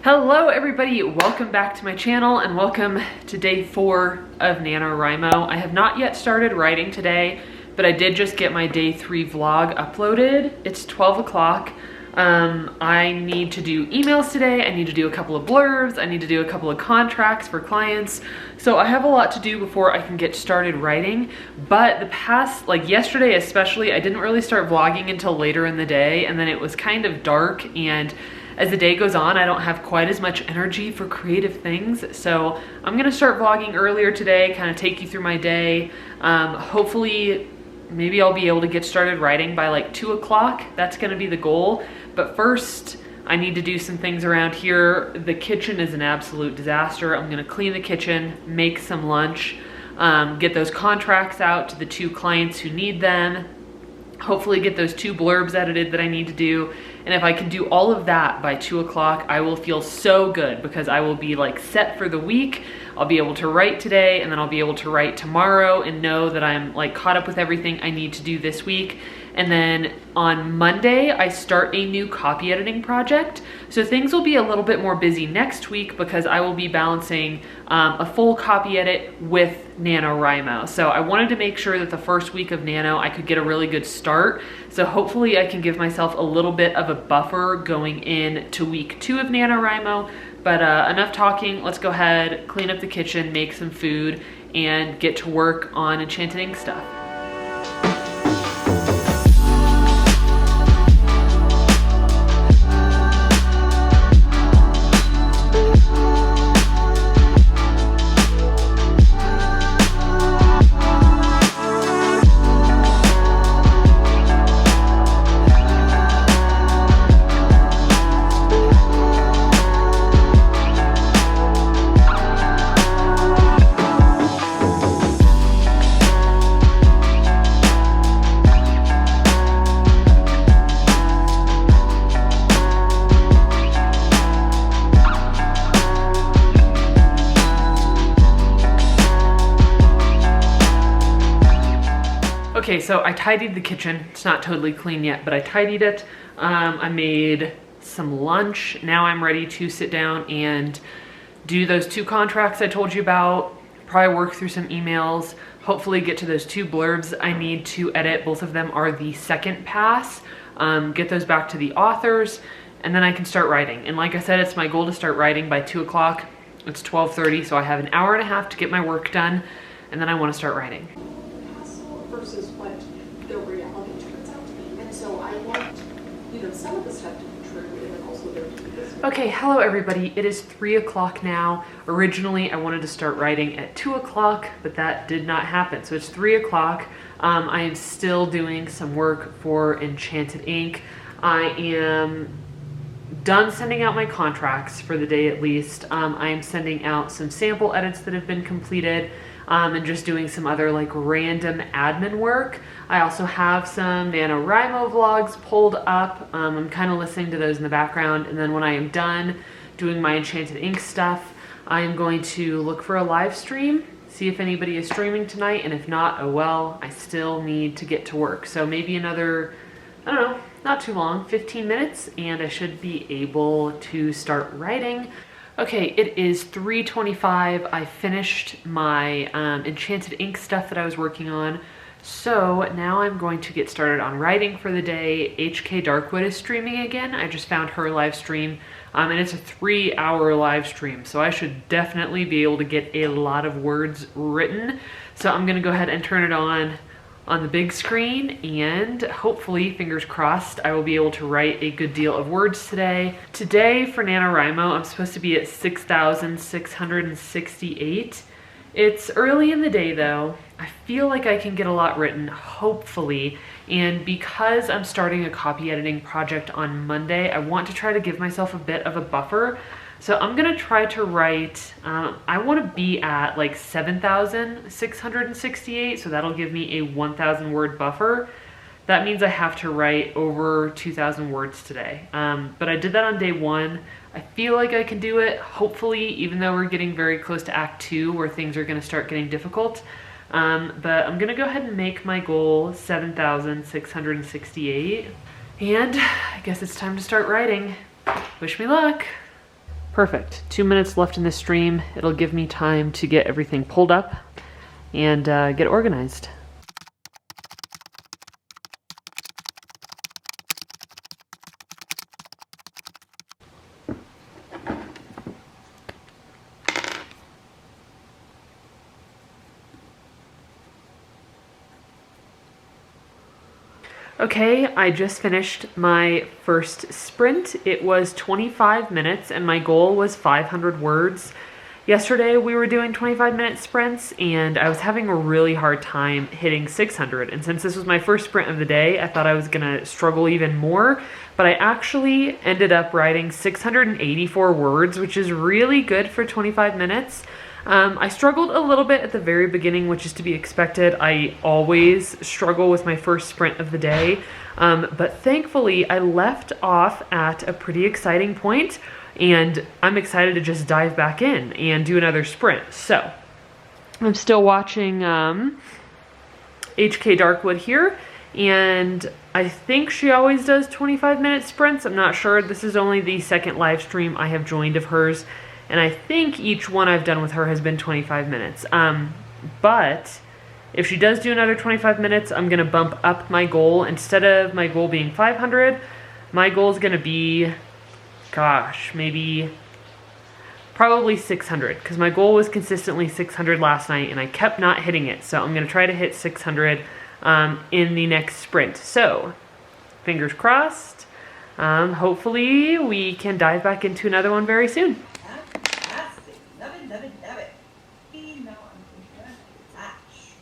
Hello everybody, welcome back to my channel and welcome to day 4 of NaNoWriMo. I have not yet started writing today, but I did just get my day 3 vlog uploaded. It's 12 o'clock. I need to do emails today. I need to do a couple of blurbs. I need to do a couple of contracts for clients. So I have a lot to do before I can get started writing. But the past, like yesterday especially, I didn't really start vlogging until later in the day, and then it was kind of dark, and as the day goes on, I don't have quite as much energy for creative things. So I'm gonna start vlogging earlier today, kind of take you through my day. Hopefully, maybe I'll be able to get started writing by like 2 o'clock. That's gonna be the goal. But first, I need to do some things around here. The kitchen is an absolute disaster. I'm gonna clean the kitchen, make some lunch, get those contracts out to the 2 clients who need them, hopefully get those 2 blurbs edited that I need to do. And if I can do all of that by 2 o'clock, I will feel so good because I will be like set for the week. I'll be able to write today, and then I'll be able to write tomorrow and know that I'm like caught up with everything I need to do this week. And then on Monday, I start a new copy editing project. So things will be a little bit more busy next week because I will be balancing a full copy edit with NaNoWriMo. So I wanted to make sure that the first week of Nano, I could get a really good start. So hopefully I can give myself a little bit of a buffer going into week 2 of NaNoWriMo. But enough talking, let's go ahead, clean up the kitchen, make some food, and get to work on Enchanted Ink stuff. Okay, so I tidied the kitchen. It's not totally clean yet, but I tidied it. I made some lunch. Now I'm ready to sit down and do those 2 contracts I told you about, probably work through some emails, hopefully get to those 2 blurbs I need to edit. Both of them are the second pass. Get those back to the authors, and then I can start writing. And like I said, it's my goal to start writing by 2 o'clock. It's 12:30, so I have an hour and a half to get my work done, and then I want to start writing. Versus what the reality turns out to be. And so I want, some of the stuff to be true, and then also there to be this. Okay, hello everybody. It is 3 o'clock now. Originally, I wanted to start writing at 2 o'clock, but that did not happen. So it's 3 o'clock. I am still doing some work for Enchanted Ink. I am done sending out my contracts for the day at least. I am sending out some sample edits that have been completed. And just doing some other like random admin work. I also have some NaNoWriMo vlogs pulled up. I'm kind of listening to those in the background. And then when I am done doing my Enchanted Ink stuff, I am going to look for a live stream, see if anybody is streaming tonight. And if not, oh well, I still need to get to work. So maybe another, I don't know, not too long, 15 minutes, and I should be able to start writing. Okay, it is 3:25. I finished my Enchanted Ink stuff that I was working on. So now I'm going to get started on writing for the day. HK Darkwood is streaming again. I just found her live stream, and it's a 3-hour live stream. So I should definitely be able to get a lot of words written. So I'm gonna go ahead and turn it on the big screen, and hopefully, fingers crossed, I will be able to write a good deal of words today. Today for NaNoWriMo, I'm supposed to be at 6,668. It's early in the day though. I feel like I can get a lot written, hopefully, and because I'm starting a copy editing project on Monday, I want to try to give myself a bit of a buffer. So I'm gonna try to write, I wanna be at like 7,668, so that'll give me a 1,000 word buffer. That means I have to write over 2,000 words today. But I did that on day 1. I feel like I can do it, hopefully, even though we're getting very close to Act 2 where things are gonna start getting difficult. But I'm gonna go ahead and make my goal 7,668. And I guess it's time to start writing. Wish me luck. Perfect. 2 minutes left in this stream. It'll give me time to get everything pulled up and get organized. Okay, I just finished my first sprint. It was 25 minutes and my goal was 500 words. Yesterday we were doing 25-minute sprints and I was having a really hard time hitting 600. And since this was my first sprint of the day, I thought I was gonna struggle even more, but I actually ended up writing 684 words, which is really good for 25 minutes. I struggled a little bit at the very beginning, which is to be expected. I always struggle with my first sprint of the day, but thankfully I left off at a pretty exciting point, and I'm excited to just dive back in and do another sprint. So I'm still watching HK Darkwood here, and I think she always does 25-minute sprints. I'm not sure. This is only the second live stream I have joined of hers, and I think each one I've done with her has been 25 minutes. But if she does do another 25 minutes, I'm going to bump up my goal. Instead of my goal being 500, my goal is going to be, gosh, probably 600. Because my goal was consistently 600 last night, and I kept not hitting it. So I'm going to try to hit 600 in the next sprint. So, fingers crossed. Hopefully we can dive back into another one very soon. Love it. Now I'm going to attach.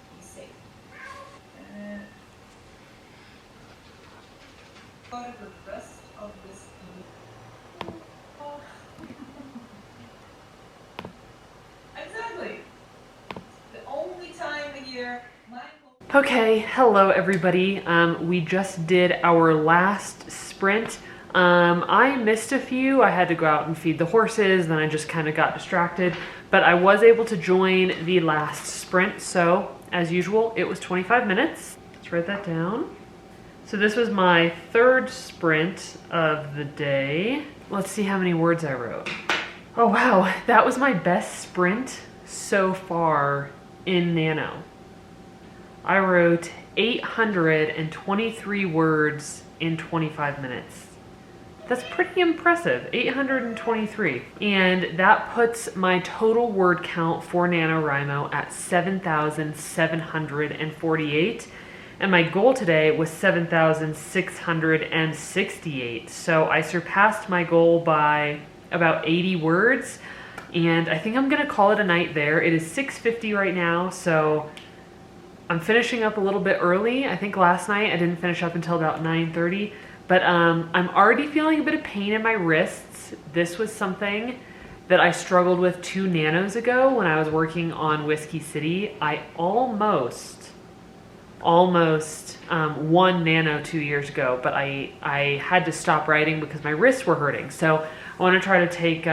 Be safe. Part of the rest of this. Exactly. The only time of year. Okay, hello everybody. We just did our last sprint. I missed a few. I had to go out and feed the horses, then I just kind of got distracted, but I was able to join the last sprint. So as usual, it was 25 minutes. Let's write that down. So this was my third sprint of the day. Let's see how many words I wrote. Oh wow, that was my best sprint so far in Nano. I wrote 823 words in 25 minutes. That's pretty impressive, 823. And that puts my total word count for NaNoWriMo at 7,748. And my goal today was 7,668. So I surpassed my goal by about 80 words. And I think I'm gonna call it a night there. It is 6:50 right now, so I'm finishing up a little bit early. I think last night I didn't finish up until about 9:30. But I'm already feeling a bit of pain in my wrists. This was something that I struggled with 2 nanos ago when I was working on Whiskey City. I almost 1 nano 2 years ago, but I had to stop writing because my wrists were hurting. So I want to try to take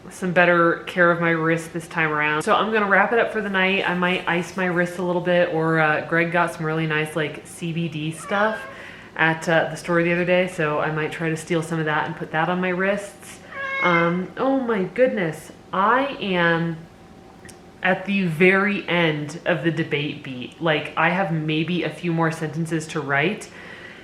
some better care of my wrist this time around. So I'm gonna wrap it up for the night. I might ice my wrist a little bit, or Greg got some really nice like CBD stuff at the store the other day, so I might try to steal some of that and put that on my wrists. Oh my goodness, I am at the very end of the debate beat. Like, I have maybe a few more sentences to write,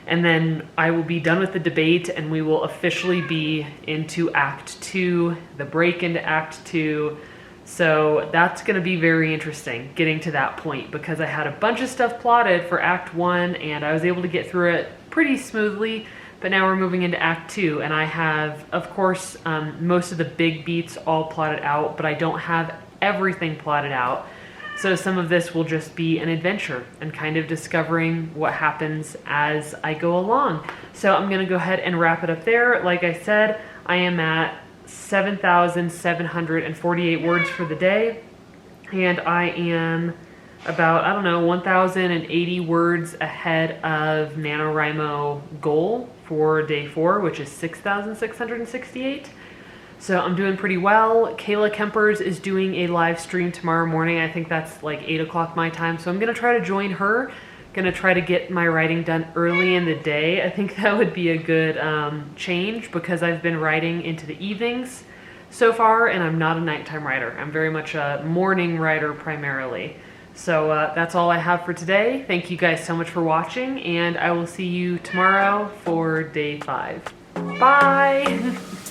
and then I will be done with the debate and we will officially be into Act 2, the break into Act 2. So that's gonna be very interesting, getting to that point, because I had a bunch of stuff plotted for Act 1 and I was able to get through it pretty smoothly, but now we're moving into Act 2 and I have, of course, most of the big beats all plotted out, but I don't have everything plotted out. So some of this will just be an adventure and kind of discovering what happens as I go along. So I'm gonna go ahead and wrap it up there. Like I said, I am at 7,748 words for the day, and I am about, I don't know, 1,080 words ahead of NaNoWriMo goal for day 4, which is 6,668. So I'm doing pretty well. Kayla Kempers is doing a live stream tomorrow morning. I think that's like 8 o'clock my time. So I'm gonna try to join her, gonna try to get my writing done early in the day. I think that would be a good change because I've been writing into the evenings so far, and I'm not a nighttime writer. I'm very much a morning writer primarily. So that's all I have for today. Thank you guys so much for watching, and I will see you tomorrow for day 5. Bye!